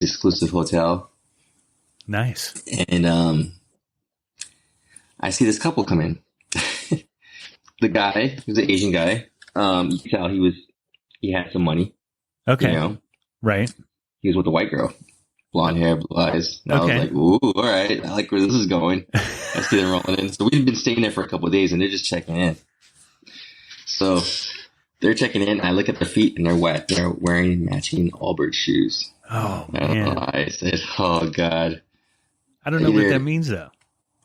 exclusive hotel. Nice. And I see this couple come in. The guy, he was an Asian guy. You can tell he had some money. Okay. You know? Right. He was with a white girl. Blonde hair, blue eyes. And Okay. I was like, ooh, all right. I like where this is going. Let's get it rolling in. So we've been staying there for a couple of days and they're just checking in. So they're checking in. I look at their feet and they're wet. They're wearing matching Allbirds shoes. Oh, man. I said, oh, God. I don't know what that means, though.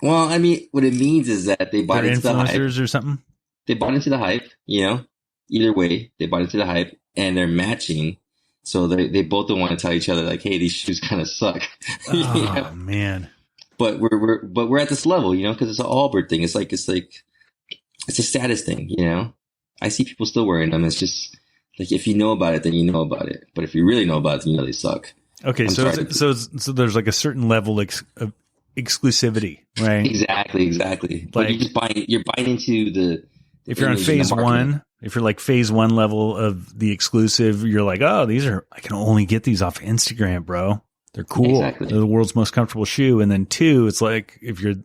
Well, I mean, what it means is that they bought into the hype. Influencers or something? They bought into the hype, you know? Either way, they bought into the hype and they're matching. So they both don't want to tell each other like, hey, these shoes kind of suck. Oh, man. But we're at this level, you know, because it's an Allbird thing. It's a status thing, you know? I see people still wearing them. It's just like, if you know about it, then you know about it. But if you really know about it, then you know they suck. Okay. So there's like a certain level of exclusivity, right? Exactly. Like you're buying into the, if you're on phase one, if you're like phase one level of the exclusive, you're like, oh, I can only get these off Instagram, bro. They're cool. Exactly. They're the world's most comfortable shoe. And then two, it's like, if you're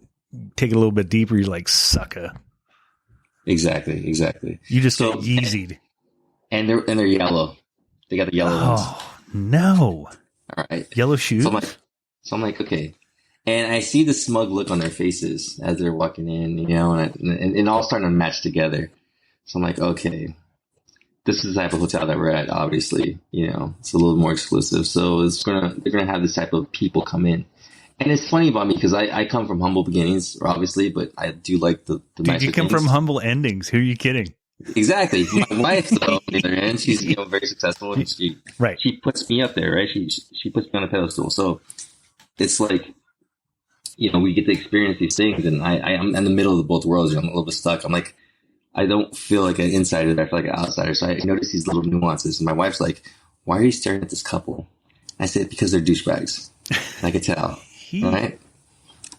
taking a little bit deeper, you're like, sucker. Exactly. You just get Yeezy'd. And they're yellow. They got the yellow ones. Oh, no. All right. Yellow shoes? So I'm like, okay. And I see the smug look on their faces as they're walking in, you know, and all starting to match together. So I'm like, okay, this is the type of hotel that we're at, obviously, you know, it's a little more exclusive. So they're going to have this type of people come in. And it's funny about me because I come from humble beginnings, obviously, but I do like the Dude, you come from humble endings. Who are you kidding? Exactly. My wife, though, on the other end, she's, you know, very successful and she puts me up there, right? She puts me on a pedestal. So it's like, you know, we get to experience these things, and I'm in the middle of both worlds. I'm a little bit stuck. I'm like, I don't feel like an insider. I feel like an outsider. So I notice these little nuances. And my wife's like, why are you staring at this couple? I said, because they're douchebags. I could tell. Right?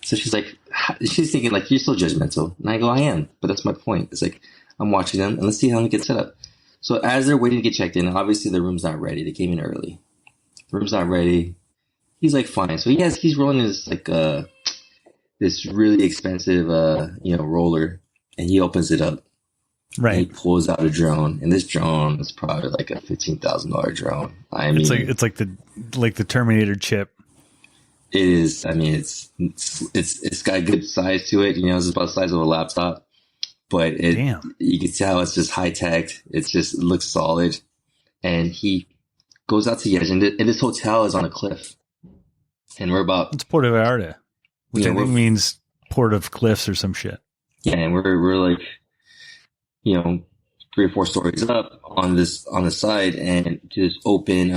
So she's like, she's thinking like, you're so judgmental. And I go, I am. But that's my point. It's like, I'm watching them and let's see how they get set up. So as they're waiting to get checked in, obviously the room's not ready. They came in early. The room's not ready. He's like, fine. So he's rolling this like, this really expensive, you know, roller, and he opens it up. Right. And he pulls out a drone, and this drone is probably like a $15,000 drone. I mean, it's like the Terminator chip. It is. I mean, it's got a good size to it. You know, it's about the size of a laptop, but you can tell it's just high tech. It looks solid, and he goes out to the edge, and this hotel is on a cliff, and we're about. It's Puerto Vallarta. Which I think means port of cliffs or some shit. Yeah, and we're like, you know, 3 or 4 stories up on the side, and just open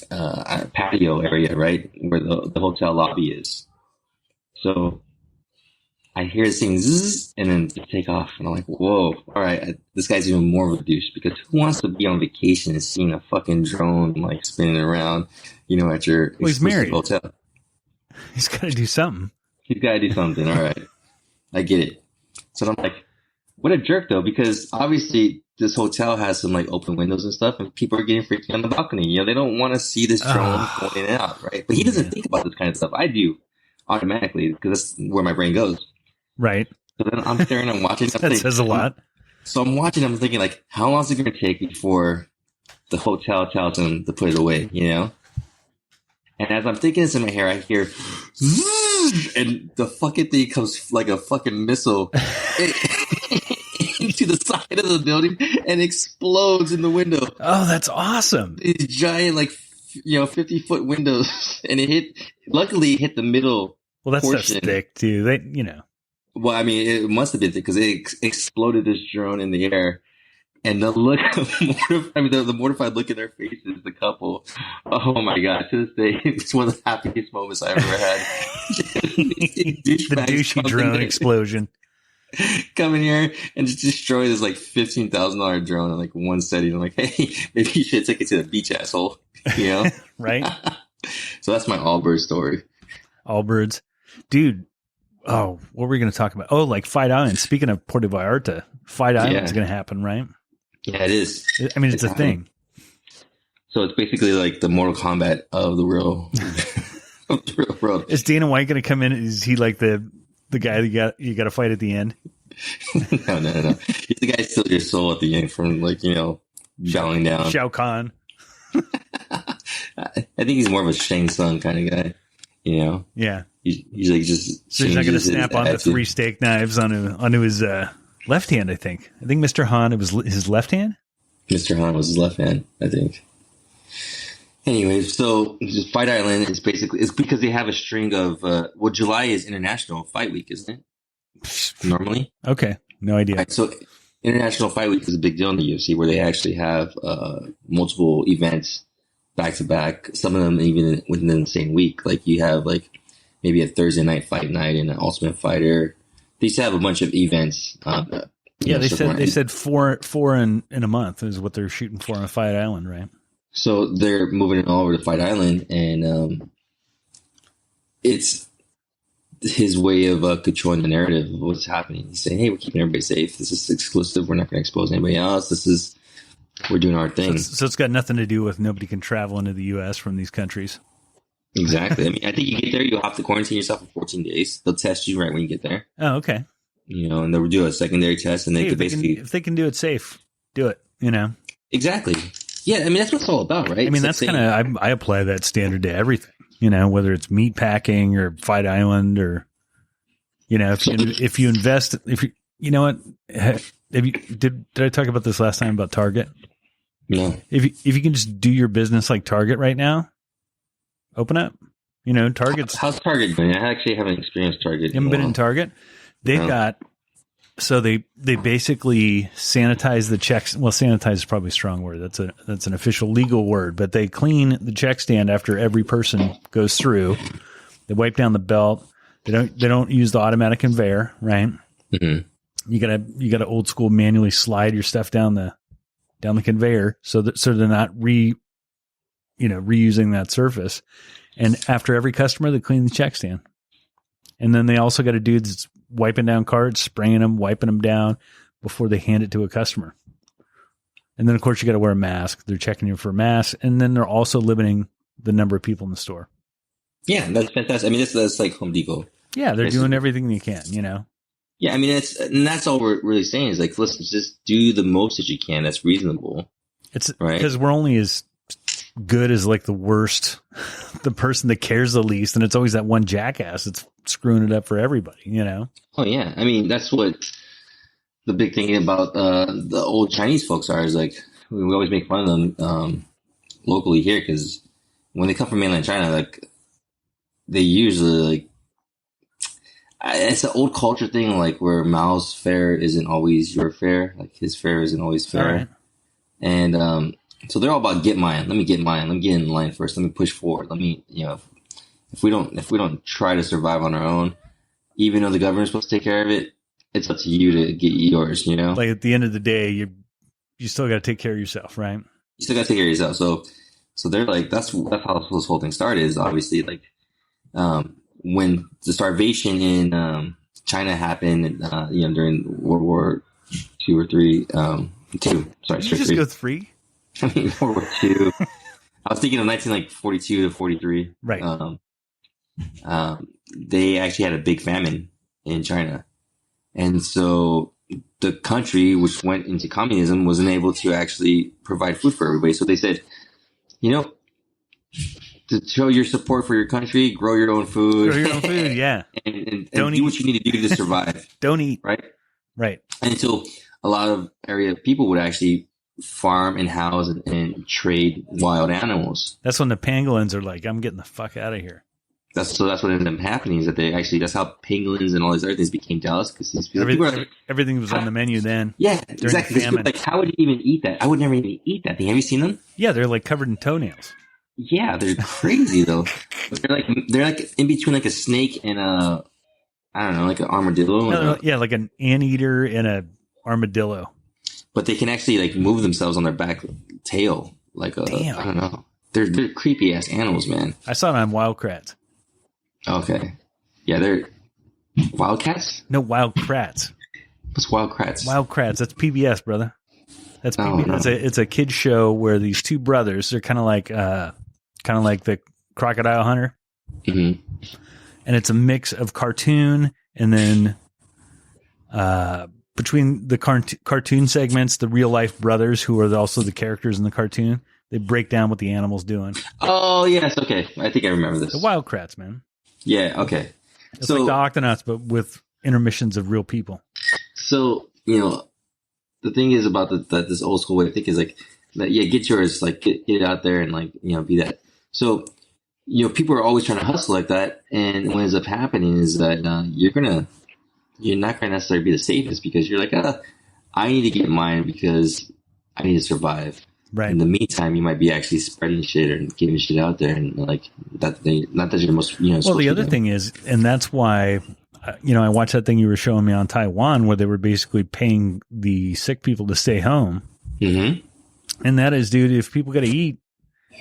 patio area, right where the hotel lobby is. So I hear this thing zzz, and then just take off, and I'm like, whoa, all right, this guy's even more of a douche, because who wants to be on vacation and seeing a fucking drone like spinning around, you know, at your exclusive hotel? He's got to do something. He's got to do something. All right. I get it. So I'm like, what a jerk, though, because obviously this hotel has some like open windows and stuff, and people are getting freaky on the balcony. You know, they don't want to see this drone going in and out, right? But he doesn't think about this kind of stuff. I do automatically, because that's where my brain goes. Right. So then I'm staring and watching. That says a lot. So I'm watching. I'm thinking, like, how long is it going to take before the hotel tells him to put it away, you know? And as I'm thinking this in my hair, I hear, and the fucking thing comes like a fucking missile into the side of the building and explodes in the window. Oh, that's awesome. These giant, like, you know, 50-foot windows. And luckily it hit the middle. Well, that stuff's thick too. You know. Well, I mean, it must have been thick because it exploded this drone in the air. And the look of the mortified look in their faces, the couple. Oh my God! To this day, it's one of the happiest moments I ever had. The douchey drone explosion. Come in here and just destroy this like $15,000 drone in like one setting. I'm like, hey, maybe you should take it to the beach, asshole. You know, right? So that's my Allbirds story. Allbirds, dude. Oh, what were we going to talk about? Oh, like Fight Island. Speaking of Puerto Vallarta, Fight Island is going to happen, right? Yeah, it is. I mean, it's a thing. So it's basically like the Mortal Kombat of the real, of the real world. Is Dana White going to come in? Is he like the guy that you got to fight at the end? No. He's the guy who steals your soul at the end from bowing down. Shao Kahn. I think he's more of a Shang Tsung kind of guy. Yeah. He's like just. So he's not going to snap on the 3 steak knives onto his left hand. I think Mr. Han, it was his left hand. Mr. Han was his left hand, I think. Anyway, so Fight Island is it's because they have a string of July is International Fight Week, isn't it? Normally. Okay, no idea. Right, so International Fight Week is a big deal in the UFC where they actually have multiple events back to back. Some of them even within the same week. Like you have maybe a Thursday night fight night and an Ultimate Fighter. They used to have a bunch of events. They said four in a month is what they're shooting for on Fight Island, right? So they're moving it all over to Fight Island, and it's his way of controlling the narrative of what's happening. He's saying, "Hey, we're keeping everybody safe. This is exclusive. We're not going to expose anybody else. We're doing our thing." So it's got nothing to do with nobody can travel into the U.S. from these countries. Exactly. I mean, I think you get there, you'll have to quarantine yourself for 14 days. They'll test you right when you get there. Oh, okay. And they'll do a secondary test, and they could basically, if they can do it safe, do it. Exactly. Yeah, I mean that's what it's all about, right? I mean that's kind of I apply that standard to everything. Whether it's meat packing or Fight Island or if you invest, did I talk about this last time about Target? No. If you can just do your business like Target right now, open up. Target's how's Target doing? I actually haven't experienced Target. You haven't been in Target? They've got. So they basically sanitize the checks. Well, sanitize is probably a strong word. That's an official legal word. But they clean the check stand after every person goes through. They wipe down the belt. They don't use the automatic conveyor, right? Mm-hmm. You gotta old school manually slide your stuff down the conveyor so they're not reusing that surface. And after every customer, they clean the check stand. And then they also got a dude that's wiping down cards, spraying them, wiping them down before they hand it to a customer. And then, of course, you got to wear a mask. They're checking you for a mask. And then they're also limiting the number of people in the store. Yeah, that's fantastic. I mean, that's like Home Depot. Yeah, they're doing everything they can, Yeah, I mean, that's all we're really saying is listen, just do the most that you can. That's reasonable. It's right because we're only as good as the worst, the person that cares the least. And it's always that one jackass that's screwing it up for everybody, Oh yeah. I mean, that's what the big thing about, the old Chinese folks are is we always make fun of them, locally here. Cause when they come from mainland China, they usually it's an old culture thing, where Mao's fare isn't always your fare. His fare isn't always fair. Right. And, so they're all about get mine. Let me get mine. Let me get in line first. Let me push forward. Let me, if we don't try to survive on our own, even though the government's supposed to take care of it, it's up to you to get yours, at the end of the day, you still got to take care of yourself, right? You still got to take care of yourself. So they're that's how this whole thing started is obviously when the starvation in, China happened, during World War II or III, two. Sorry. Did you just go three? I mean, World War II. I was thinking of 1942 to 43. Right. They actually had a big famine in China. And so the country, which went into communism, wasn't able to actually provide food for everybody. So they said, to show your support for your country, grow your own food. Grow your own food, yeah. and do what you need to do to survive. Don't eat. Right? Right. And so a lot of area people would actually farm and house and trade wild animals. That's when the pangolins are I'm getting the fuck out of here. That's what ended up happening is that that's how pangolins and all these other things became delicacies. Everything was on the menu then. Yeah, exactly. How would you even eat that? I would never even eat that thing. Have you seen them? Yeah, they're covered in toenails. Yeah, they're crazy though. They're in between a snake and an armadillo. No, yeah, like an anteater and a armadillo. But they can actually move themselves on their back tail. Damn. I don't know. They're creepy ass animals, man. I saw it on Wildcrats. Okay. Yeah, they're Wildcats? No, Wildcrats. What's Wildcrats? Wildcrats. That's PBS, brother. That's PBS. No. It's a kid's show where these two brothers, they're kind of like the Crocodile Hunter. Mm-hmm. And it's a mix of cartoon and then between the cartoon segments, the real life brothers who are also the characters in the cartoon, they break down what the animal's doing. Oh, yes. Okay. I think I remember this. The Wildcrats, man. Yeah. Okay. It's like the Octonauts, but with intermissions of real people. So, the thing is about that this old school way of thinking is like, that, yeah, get yours, like get it out there and like, be that. So, people are always trying to hustle like that. And what ends up happening is that you're not going to necessarily be the safest because you're like, I need to get mine because I need to survive. Right. In the meantime, you might be actually spreading shit or getting shit out there, and like not that you're the most. Well, the other thing is, and that's why, I watched that thing you were showing me on Taiwan where they were basically paying the sick people to stay home. Mm-hmm. And that is, dude, if people got to eat,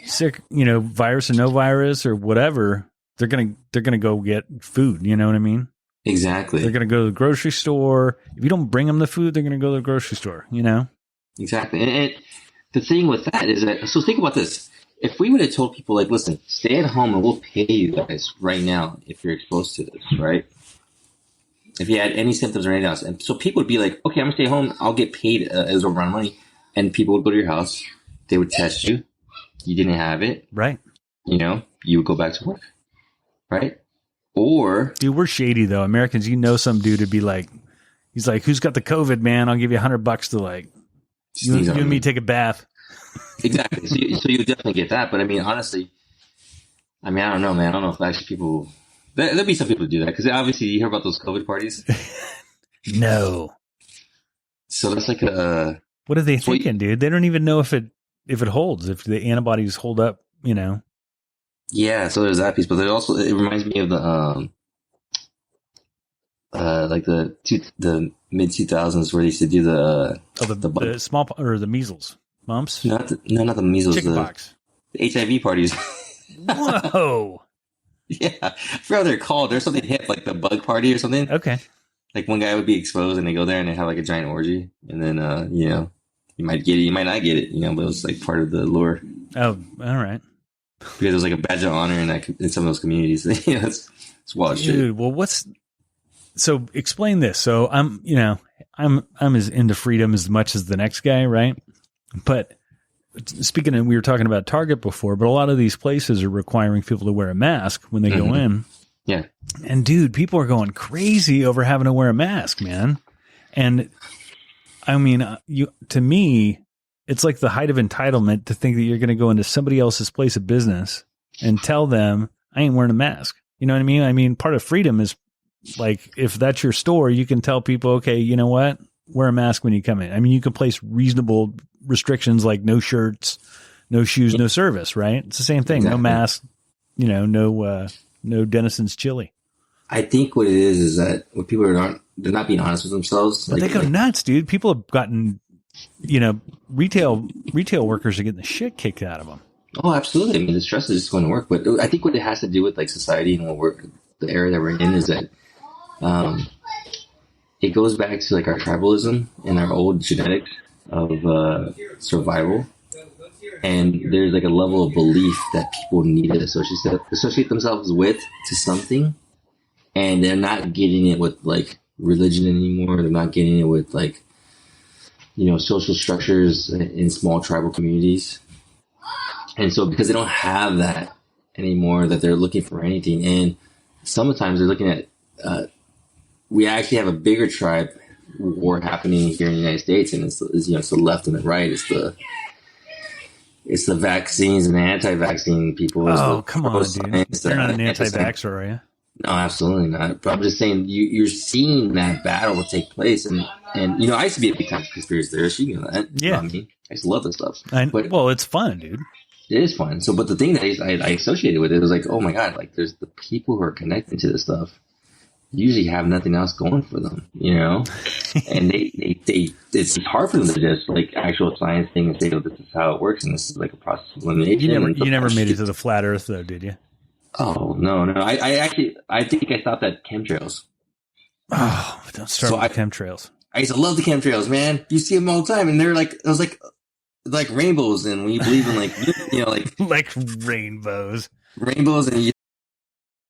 sick, virus or no virus or whatever, they're gonna go get food. You know what I mean? Exactly. They're gonna go to the grocery store. If you don't bring them the food, they're gonna go to the grocery store. Exactly. And the thing with that is that, so think about this. If we would have told people, like, listen, stay at home and we'll pay you guys right now if you're exposed to this, right? If you had any symptoms or anything else. And so people would be like, okay, I'm going to stay home. I'll get paid as over on money. And people would go to your house. They would test you. You didn't have it. Right. You would go back to work. Right? Or... Dude, we're shady, though. Americans, some dude would be like, he's like, who's got the COVID, man? I'll give you $100 to like... You and me take a bath. Exactly. So you definitely get that. But I mean, honestly, I don't know, man. I don't know if actually people... There'll be some people who do that. Because obviously you hear about those COVID parties. No. So that's like a... What are they thinking, dude? They don't even know if it holds, if the antibodies hold up, Yeah, so there's that piece. But there's also... It reminds me of the... like the mid 2000s where they used to do the small or the measles, mumps. Not the measles. Chickenpox. The HIV parties. Whoa. Yeah, I forgot what they're called. There's something hip like the bug party or something. Okay. Like one guy would be exposed and they go there and they have like a giant orgy and then you might get it, you might not get it, but it was like part of the lure. Oh, all right. Because it was like a badge of honor in some of those communities. It's wild shit. Dude, well, so explain this. So I'm as into freedom as much as the next guy, right? But speaking of, we were talking about Target before, but a lot of these places are requiring people to wear a mask when they go in. Yeah. And dude, people are going crazy over having to wear a mask, man. And I mean, to me, it's like the height of entitlement to think that you're going to go into somebody else's place of business and tell them, I ain't wearing a mask. You know what I mean? I mean, part of freedom is like, if that's your store, you can tell people, okay, you know what? Wear a mask when you come in. I mean, you can place reasonable restrictions like no shirts, no shoes, no service, right? It's the same thing. Exactly. No mask, no Denison's chili. I think what it is that when people they're not being honest with themselves. But they go nuts, dude. People have gotten, retail workers are getting the shit kicked out of them. Oh, absolutely. I mean, the stress is just going to work. But I think what it has to do with like society and the era that we're in is that it goes back to like our tribalism and our old genetics of survival. And there's like a level of belief that people need to associate themselves with to something. And they're not getting it with like religion anymore. They're not getting it with like, social structures in small tribal communities. And so because they don't have that anymore, that they're looking for anything. And sometimes they're looking at, we actually have a bigger tribe war happening here in the United States. And it's the left and the right. It's the vaccines and the anti-vaccine people. Oh, come on, dude. You're not an anti-vaxxer, are you? No, absolutely not. But I'm just saying, you're seeing that battle take place. And I used to be a big time conspiracy theorist. You know that. Yeah. I used to love this stuff. Well, it's fun, dude. It is fun. So, but the thing that I associated with it was like, oh my God, like there's the people who are connected to this stuff usually have nothing else going for them, and it's hard for them to just like actual science thing and say, oh, this is how it works and this is like a process of elimination. You never made it to the flat earth though, did you? Oh, no. I think I stopped at chemtrails. Oh, don't start with chemtrails. I used to love the chemtrails, man. You see them all the time, and they're like, it was like rainbows. And when you believe in like, you know, like rainbows, and you